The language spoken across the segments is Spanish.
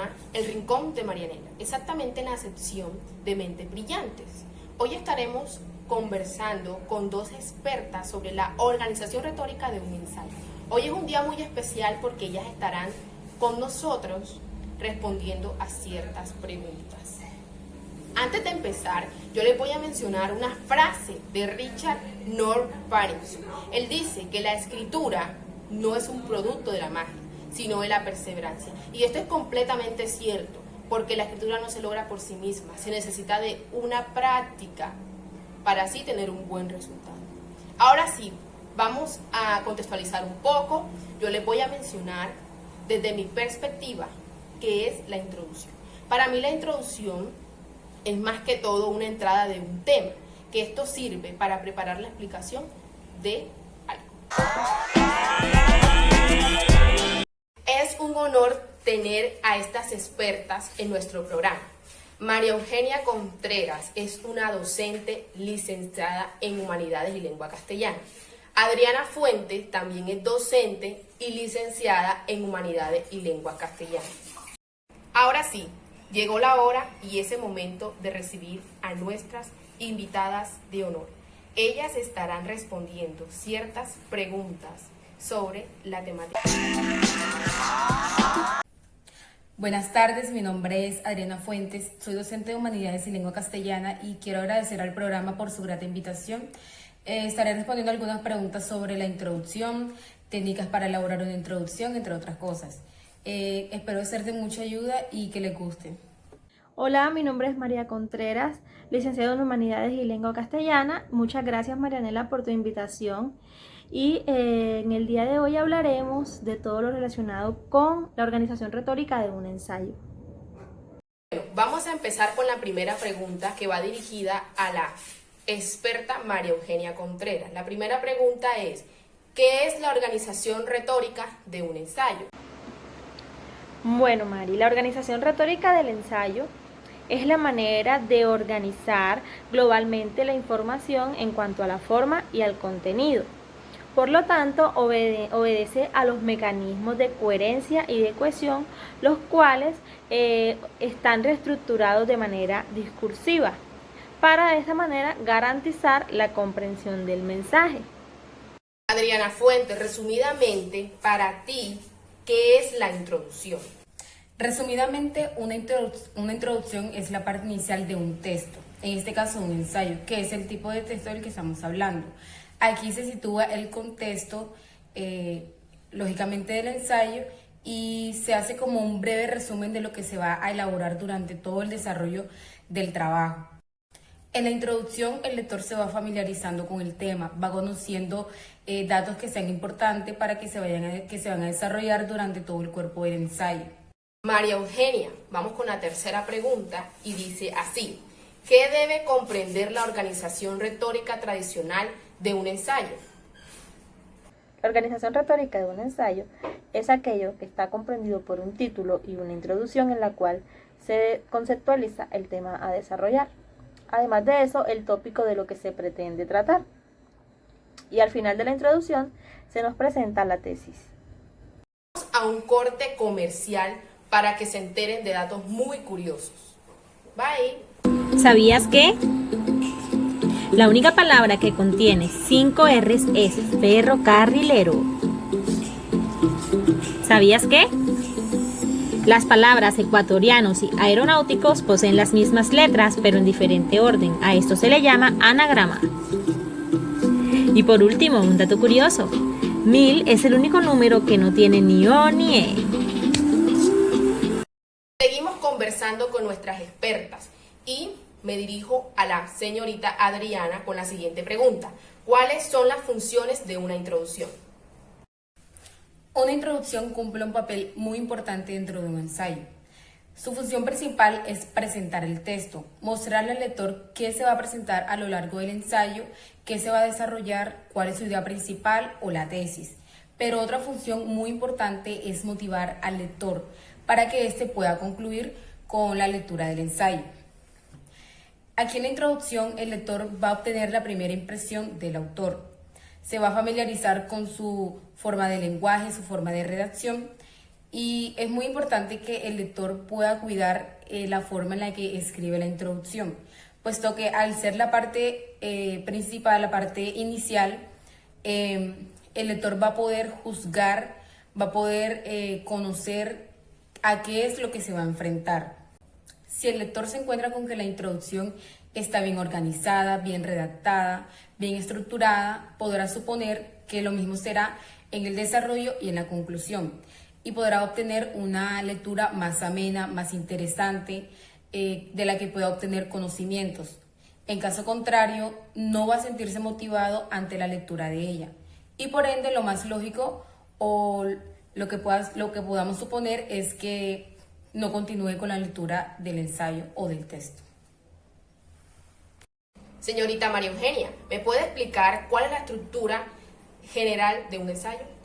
llama El Rincón de Marianela, exactamente en la sección de Mentes Brillantes. Hoy estaremos conversando con dos expertas sobre la organización retórica de un ensayo. Hoy es un día muy especial porque ellas estarán con nosotros respondiendo a ciertas preguntas. Antes de empezar, yo les voy a mencionar una frase de Richard North Parkinson. Él dice que la escritura no es un producto de la magia, sino de la perseverancia. Y esto es completamente cierto, porque la escritura no se logra por sí misma, se necesita de una práctica para así tener un buen resultado. Ahora sí, vamos a contextualizar un poco. Yo les voy a mencionar desde mi perspectiva qué es la introducción. Para mí la introducción es más que todo una entrada de un tema, que esto sirve para preparar la explicación de algo. Es un honor tener a estas expertas en nuestro programa. María Eugenia Contreras es una docente licenciada en Humanidades y Lengua Castellana. Adriana Fuentes también es docente y licenciada en Humanidades y Lengua Castellana. Ahora sí, llegó la hora y ese momento de recibir a nuestras invitadas de honor. Ellas estarán respondiendo ciertas preguntas sobre la temática. Buenas tardes, mi nombre es Adriana Fuentes, soy docente de Humanidades y Lengua Castellana y quiero agradecer al programa por su grata invitación. Estaré respondiendo algunas preguntas sobre la introducción, técnicas para elaborar una introducción, entre otras cosas. Espero ser de mucha ayuda y que les guste. Hola, mi nombre es María Contreras, licenciada en Humanidades y Lengua Castellana. Muchas gracias, Marianela, por tu invitación. Y en el día de hoy hablaremos de todo lo relacionado con la organización retórica de un ensayo. Bueno, vamos a empezar con la primera pregunta que va dirigida a la experta María Eugenia Contreras. La primera pregunta es, ¿qué es la organización retórica de un ensayo? Bueno, Mari, la organización retórica del ensayo es la manera de organizar globalmente la información en cuanto a la forma y al contenido. Por lo tanto, obedece a los mecanismos de coherencia y de cohesión, los cuales están reestructurados de manera discursiva, para de esta manera garantizar la comprensión del mensaje. Adriana Fuentes, resumidamente, para ti, ¿qué es la introducción? Resumidamente, una introducción es la parte inicial de un texto, en este caso un ensayo, que es el tipo de texto del que estamos hablando. Aquí se sitúa el contexto, lógicamente, del ensayo y se hace como un breve resumen de lo que se va a elaborar durante todo el desarrollo del trabajo. En la introducción, el lector se va familiarizando con el tema, va conociendo datos que sean importantes para que se van a desarrollar durante todo el cuerpo del ensayo. María Eugenia, vamos con la tercera pregunta y dice así, ¿qué debe comprender la organización retórica tradicional de un ensayo? La organización retórica de un ensayo es aquello que está comprendido por un título y una introducción en la cual se conceptualiza el tema a desarrollar. Además de eso, el tópico de lo que se pretende tratar. Y al final de la introducción se nos presenta la tesis. Vamos a un corte comercial para que se enteren de datos muy curiosos. Bye. ¿Sabías que? La única palabra que contiene 5 R's es ferrocarrilero. ¿Sabías que? Las palabras ecuatorianos y aeronáuticos poseen las mismas letras, pero en diferente orden. A esto se le llama anagrama. Y por último, un dato curioso. 1000 es el único número que no tiene ni O ni E. Seguimos conversando con nuestras expertas y me dirijo a la señorita Adriana con la siguiente pregunta. ¿Cuáles son las funciones de una introducción? Una introducción cumple un papel muy importante dentro de un ensayo. Su función principal es presentar el texto, mostrarle al lector qué se va a presentar a lo largo del ensayo, qué se va a desarrollar, cuál es su idea principal o la tesis. Pero otra función muy importante es motivar al lector para que éste pueda concluir con la lectura del ensayo. Aquí en la introducción el lector va a obtener la primera impresión del autor. Se va a familiarizar con su forma de lenguaje, su forma de redacción Y es muy importante que el lector pueda cuidar la forma en la que escribe la introducción, puesto que al ser la parte principal, la parte inicial, el lector va a poder juzgar, va a poder conocer a qué es lo que se va a enfrentar. Si el lector se encuentra con que la introducción está bien organizada, bien redactada, bien estructurada, podrá suponer que lo mismo será en el desarrollo y en la conclusión, y podrá obtener una lectura más amena, más interesante, de la que pueda obtener conocimientos. En caso contrario, no va a sentirse motivado ante la lectura de ella. Y por ende, lo más lógico o lo que podamos suponer es que no continúe con la lectura del ensayo o del texto. Señorita María Eugenia, ¿me puede explicar cuál es la estructura general de un ensayo?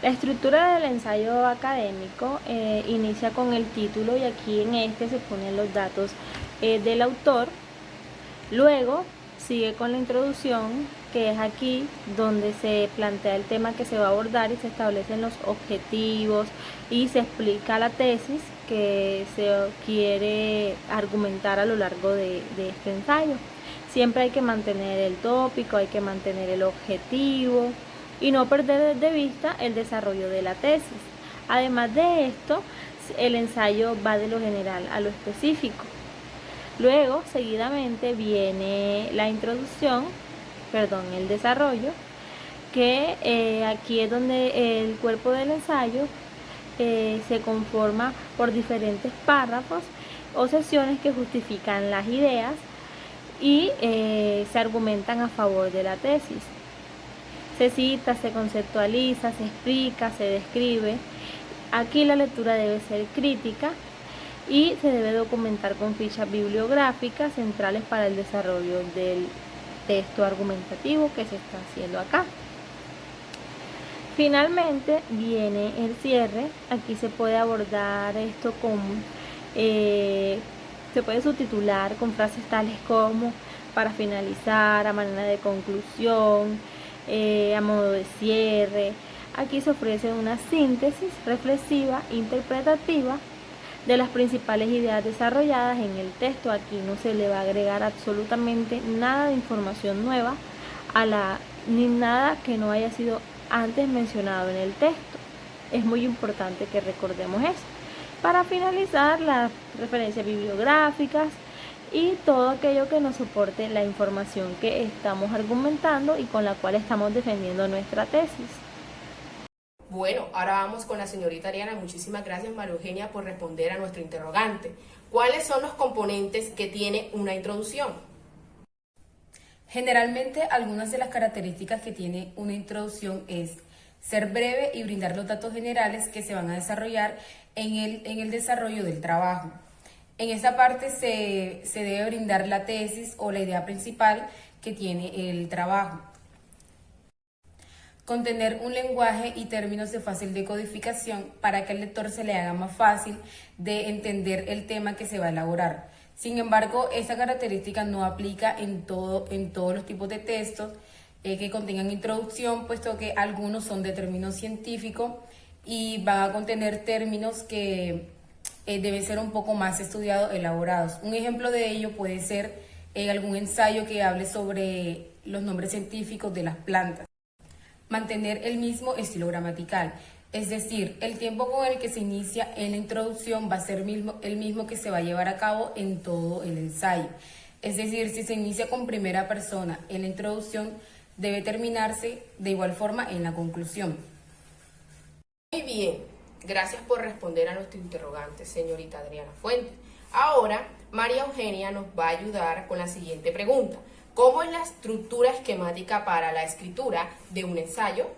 La estructura del ensayo académico inicia con el título y aquí en este se ponen los datos del autor. Luego sigue con la introducción, que es aquí donde se plantea el tema que se va a abordar y se establecen los objetivos y se explica la tesis que se quiere argumentar a lo largo de este ensayo. Siempre hay que mantener el tópico, hay que mantener el objetivo y no perder de vista el desarrollo de la tesis. Además de esto, el ensayo va de lo general a lo específico. Luego, seguidamente, viene la introducción, el desarrollo, que aquí es donde el cuerpo del ensayo se conforma por diferentes párrafos o secciones que justifican las ideas y se argumentan a favor de la tesis. Se cita, se conceptualiza, se explica, se describe. Aquí la lectura debe ser crítica y se debe documentar con fichas bibliográficas centrales para el desarrollo del texto argumentativo que se está haciendo acá. Finalmente viene el cierre. Aquí se puede abordar esto se puede subtitular con frases tales como para finalizar, a manera de conclusión, a modo de cierre. Aquí se ofrece una síntesis reflexiva, interpretativa de las principales ideas desarrolladas en el texto. Aquí no se le va a agregar absolutamente nada de información nueva ni nada que no haya sido antes mencionado en el texto. Es muy importante que recordemos eso. Para finalizar, las referencias bibliográficas y todo aquello que nos soporte la información que estamos argumentando y con la cual estamos defendiendo nuestra tesis. Bueno, ahora vamos con la señorita Ariana. Muchísimas gracias, María Eugenia, por responder a nuestro interrogante. ¿Cuáles son los componentes que tiene una introducción? Generalmente, algunas de las características que tiene una introducción es ser breve y brindar los datos generales que se van a desarrollar en el desarrollo del trabajo. En esta parte se debe brindar la tesis o la idea principal que tiene el trabajo. Contener un lenguaje y términos de fácil decodificación para que al lector se le haga más fácil de entender el tema que se va a elaborar. Sin embargo, esta característica no aplica en todos los tipos de textos que contengan introducción, puesto que algunos son de término científico y van a contener términos que deben ser un poco más estudiados, elaborados. Un ejemplo de ello puede ser algún ensayo que hable sobre los nombres científicos de las plantas. Mantener el mismo estilo gramatical, es decir, el tiempo con el que se inicia en la introducción va a ser el mismo que se va a llevar a cabo en todo el ensayo. Es decir, si se inicia con primera persona en la introducción, debe terminarse de igual forma en la conclusión. Muy bien, gracias por responder a nuestro interrogante, señorita Adriana Fuentes. Ahora, María Eugenia nos va a ayudar con la siguiente pregunta. ¿Cómo es la estructura esquemática para la escritura de un ensayo?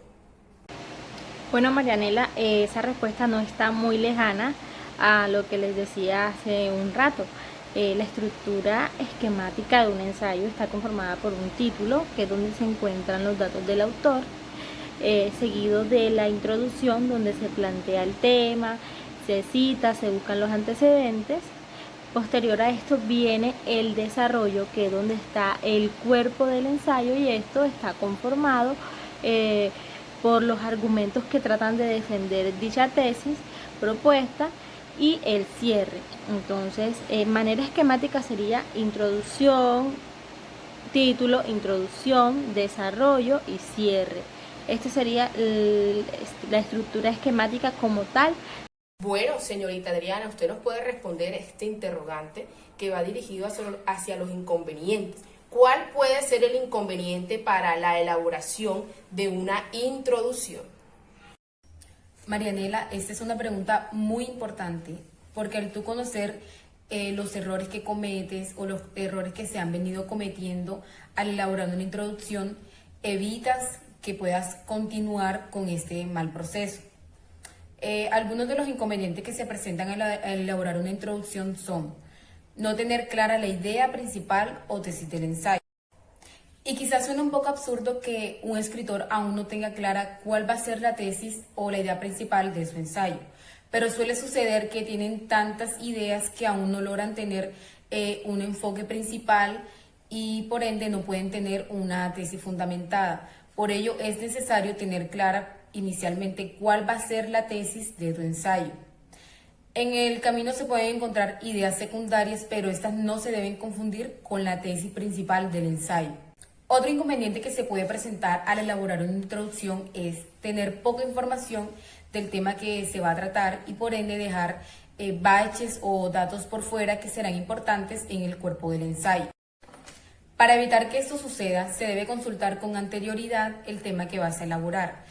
Bueno, Marianela, esa respuesta no está muy lejana a lo que les decía hace un rato. La estructura esquemática de un ensayo está conformada por un título, que es donde se encuentran los datos del autor, seguido de la introducción, donde se plantea el tema, se cita, se buscan los antecedentes. Posterior a esto viene el desarrollo, que es donde está el cuerpo del ensayo, y esto está conformado por los argumentos que tratan de defender dicha tesis propuesta y el cierre. Entonces, manera esquemática sería introducción, título, introducción, desarrollo y cierre. Esta sería la estructura esquemática como tal. Bueno, señorita Adriana, usted nos puede responder este interrogante que va dirigido hacia los inconvenientes. ¿Cuál puede ser el inconveniente para la elaboración de una introducción? Marianela, esta es una pregunta muy importante, porque al tú conocer los errores que cometes o los errores que se han venido cometiendo al elaborar una introducción, evitas que puedas continuar con este mal proceso. Algunos de los inconvenientes que se presentan al elaborar una introducción son no tener clara la idea principal o tesis del ensayo. Y quizás suena un poco absurdo que un escritor aún no tenga clara cuál va a ser la tesis o la idea principal de su ensayo, pero suele suceder que tienen tantas ideas que aún no logran tener un enfoque principal y por ende no pueden tener una tesis fundamentada. Por ello es necesario tener clara inicialmente cuál va a ser la tesis de tu ensayo. En el camino se pueden encontrar ideas secundarias, pero estas no se deben confundir con la tesis principal del ensayo. Otro inconveniente que se puede presentar al elaborar una introducción es tener poca información del tema que se va a tratar y por ende dejar baches o datos por fuera que serán importantes en el cuerpo del ensayo. Para evitar que esto suceda, se debe consultar con anterioridad el tema que vas a elaborar.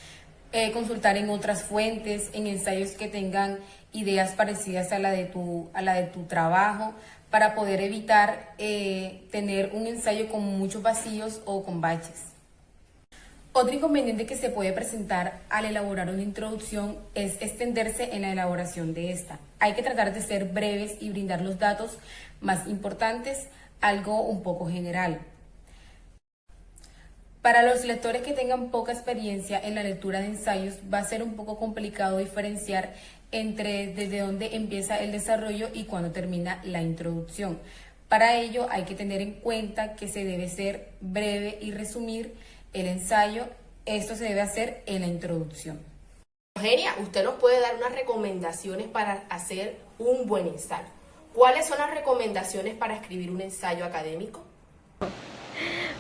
Consultar en otras fuentes, en ensayos que tengan ideas parecidas a la de tu trabajo, para poder evitar tener un ensayo con muchos vacíos o con baches. Otro inconveniente que se puede presentar al elaborar una introducción es extenderse en la elaboración de esta. Hay que tratar de ser breves y brindar los datos más importantes, algo un poco general. Para los lectores que tengan poca experiencia en la lectura de ensayos, va a ser un poco complicado diferenciar entre desde dónde empieza el desarrollo y cuándo termina la introducción. Para ello hay que tener en cuenta que se debe ser breve y resumir el ensayo. Esto se debe hacer en la introducción. Eugenia, usted nos puede dar unas recomendaciones para hacer un buen ensayo. ¿Cuáles son las recomendaciones para escribir un ensayo académico?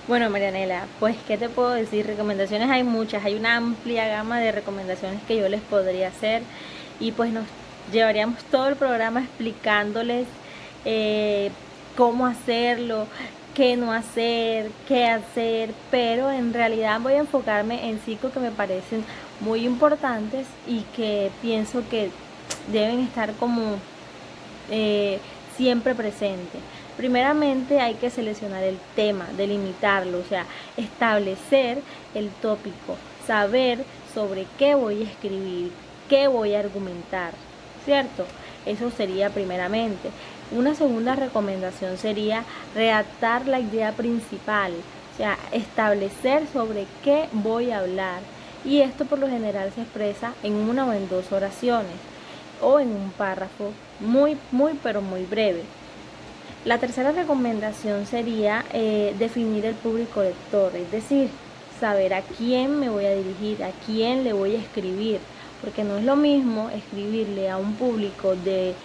Bueno, Marianela, pues ¿qué te puedo decir? Recomendaciones hay muchas, hay una amplia gama de recomendaciones que yo les podría hacer y pues nos llevaríamos todo el programa explicándoles cómo hacerlo, qué no hacer, qué hacer, pero en realidad voy a enfocarme en 5 que me parecen muy importantes y que pienso que deben estar como siempre presentes. Primeramente hay que seleccionar el tema, delimitarlo, o sea, establecer el tópico, saber sobre qué voy a escribir, qué voy a argumentar, ¿cierto? Eso sería primeramente. Una segunda recomendación sería redactar la idea principal, o sea, establecer sobre qué voy a hablar. Y esto por lo general se expresa en 1 o en 2 oraciones o en un párrafo muy pero muy breve. La tercera recomendación sería definir el público lector, es decir, saber a quién me voy a dirigir, a quién le voy a escribir, porque no es lo mismo escribirle a un público de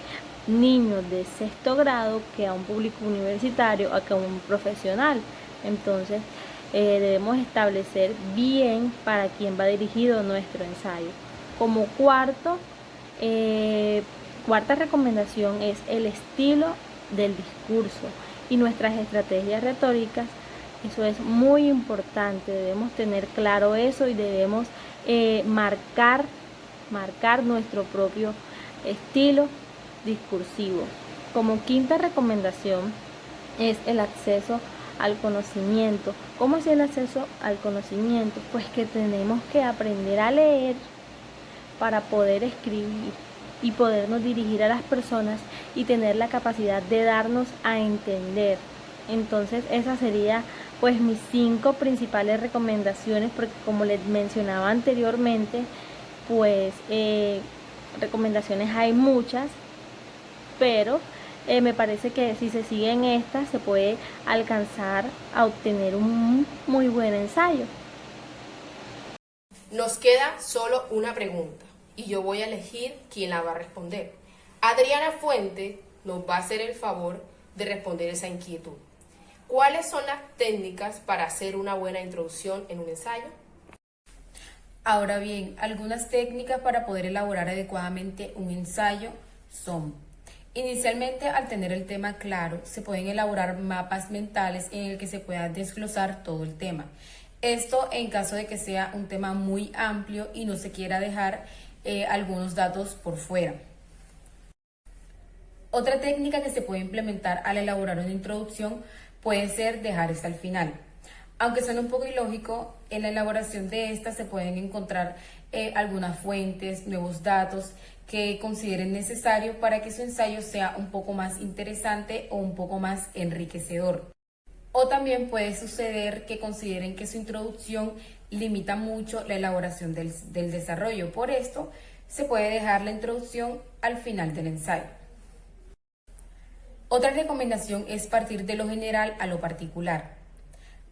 niños de 6º grado que a un público universitario, a que a un profesional. Entonces debemos establecer bien para quién va dirigido nuestro ensayo. Como cuarta recomendación es el estilo del discurso y nuestras estrategias retóricas. Eso es muy importante, debemos tener claro eso y debemos marcar nuestro propio estilo discursivo. Como quinta recomendación es el acceso al conocimiento. ¿Cómo es el acceso al conocimiento? Pues que tenemos que aprender a leer para poder escribir y podernos dirigir a las personas y tener la capacidad de darnos a entender. Entonces esas serían pues mis 5 principales recomendaciones, porque como les mencionaba anteriormente, pues recomendaciones hay muchas, pero me parece que si se siguen estas se puede alcanzar a obtener un muy buen ensayo. Nos queda solo una pregunta y yo voy a elegir quién la va a responder. Adriana Fuente nos va a hacer el favor de responder esa inquietud. ¿Cuáles son las técnicas para hacer una buena introducción en un ensayo? Ahora bien, algunas técnicas para poder elaborar adecuadamente un ensayo son: inicialmente, al tener el tema claro, se pueden elaborar mapas mentales en el que se pueda desglosar todo el tema. Esto en caso de que sea un tema muy amplio y no se quiera dejar algunos datos por fuera. Otra técnica que se puede implementar al elaborar una introducción puede ser dejar esta al final. Aunque suene un poco ilógico, en la elaboración de esta se pueden encontrar algunas fuentes, nuevos datos que consideren necesario para que su ensayo sea un poco más interesante o un poco más enriquecedor. O también puede suceder que consideren que su introducción limita mucho la elaboración del desarrollo. Por esto, se puede dejar la introducción al final del ensayo. Otra recomendación es partir de lo general a lo particular,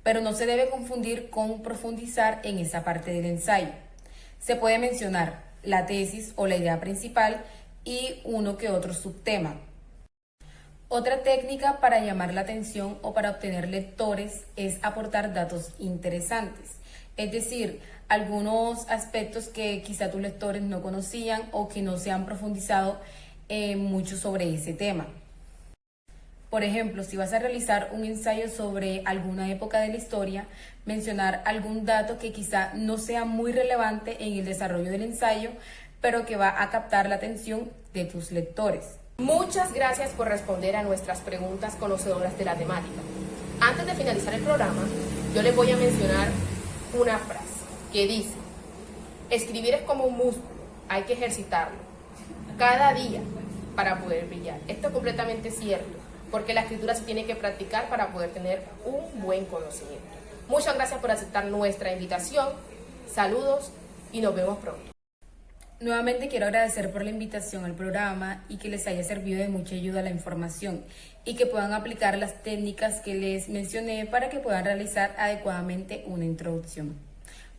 pero no se debe confundir con profundizar en esa parte del ensayo. Se puede mencionar la tesis o la idea principal y uno que otro subtema. Otra técnica para llamar la atención o para obtener lectores es aportar datos interesantes, es decir, algunos aspectos que quizá tus lectores no conocían o que no se han profundizado mucho sobre ese tema. Por ejemplo, si vas a realizar un ensayo sobre alguna época de la historia, mencionar algún dato que quizá no sea muy relevante en el desarrollo del ensayo, pero que va a captar la atención de tus lectores. Muchas gracias por responder a nuestras preguntas conocedoras de la temática. Antes de finalizar el programa, yo les voy a mencionar una frase que dice: escribir es como un músculo, hay que ejercitarlo cada día para poder brillar. Esto es completamente cierto, porque la escritura se tiene que practicar para poder tener un buen conocimiento. Muchas gracias por aceptar nuestra invitación. Saludos y nos vemos pronto. Nuevamente quiero agradecer por la invitación al programa y que les haya servido de mucha ayuda la información y que puedan aplicar las técnicas que les mencioné para que puedan realizar adecuadamente una introducción.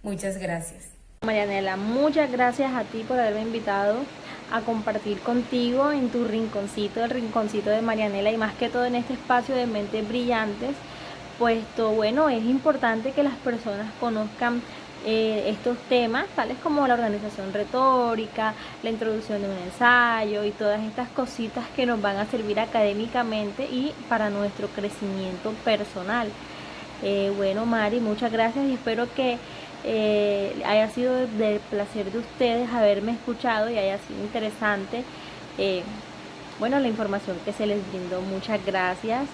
Muchas gracias. Marianela, muchas gracias a ti por haberme invitado a compartir contigo en tu rinconcito, el rinconcito de Marianela, y más que todo en este espacio de Mentes Brillantes, puesto, bueno, es importante que las personas conozcan estos temas, tales como la organización retórica, la introducción de un ensayo y todas estas cositas que nos van a servir académicamente y para nuestro crecimiento personal. Bueno, Mari, muchas gracias y espero que haya sido del placer de ustedes haberme escuchado y haya sido interesante bueno, la información que se les brindó. Muchas gracias.